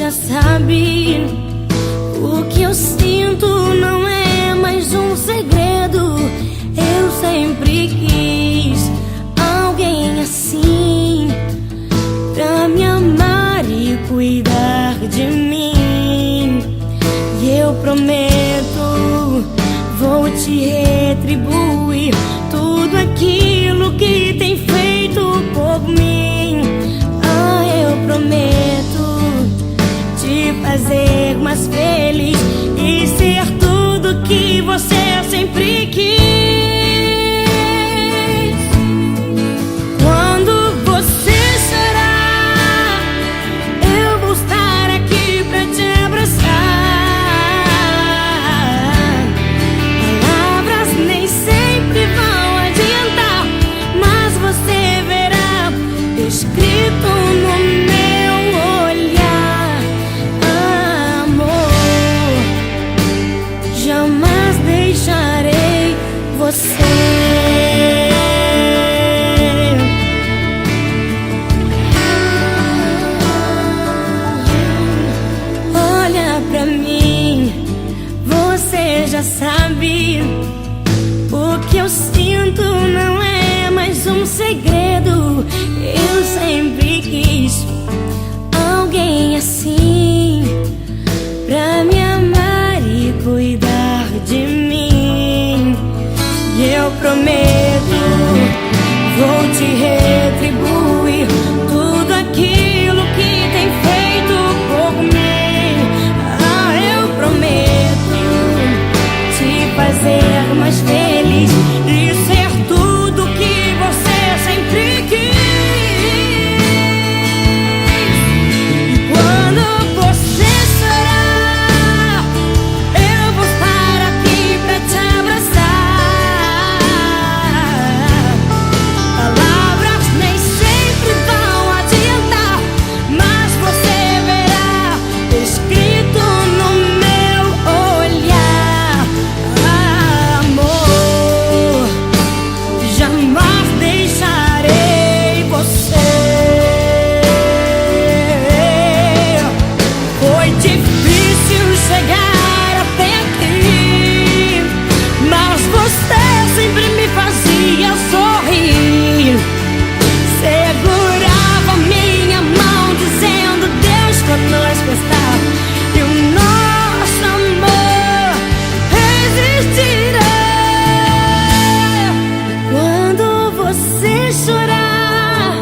já sabe. O que eu sinto não é mais um segredo. Eu sempre quis alguém assim, pra me amar e cuidar de mim. E eu prometo, vou te retribuir tudo aquilo que tem feito por mim. Ah, eu prometo te fazer mais feliz e ser tudo que você sempre quis. Quando você chorar, eu vou estar aqui pra te abraçar. Palavras nem sempre vão adiantar, mas você verá escrito no meu olhar. Amor, jamais deixarei você. Olha pra mim, você já sabe. O que eu sinto não é mais um segredo. Eu sempre quis alguém assim, pra me amar e cuidar de mim. E eu prometo, vou te retribuir tudo aquilo que tem feito por mim. Ah, eu prometo te fazer mais feliz e ser tudo que você sempre quis. E quando você chorar, eu vou estar aqui pra te abraçar. Palavras nem sempre vão adiantar, mas você verá escrito no meu olhar. Amor, jamais deixarei você. Foi difícil chegar até aqui, mas você sempre me fazia sorrir. Segurava minha mão dizendo Deus conosco está, e o nosso amor resistirá. Quando você chorar,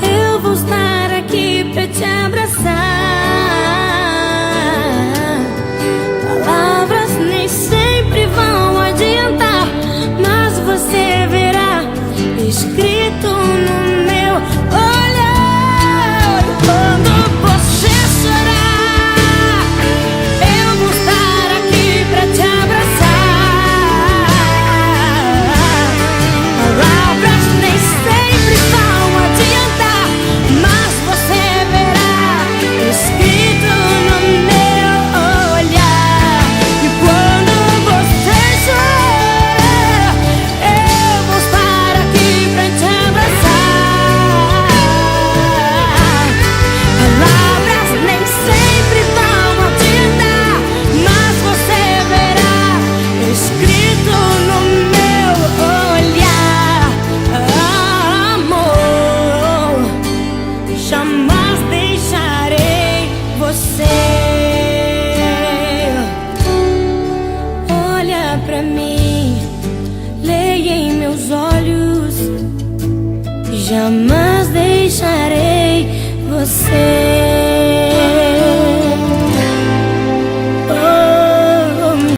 eu vou estar aqui pra te abraçar. Palavras nem sempre vão adiantar, mas você verá escrito no meu olhar. Quando você chorar, eu vou estar aqui pra te abraçar. Palavras nem sempre vão adiantar, mas você verá escrito no meu olhar. E quando você chorar, eu vou estar aqui pra te abraçar. Palavras nem sempre vão adiantar, mas você verá escrito no meu olhar. Amor, jamais deixarei você. Olha pra mim, leia em meus olhos. Jamais deixarei você.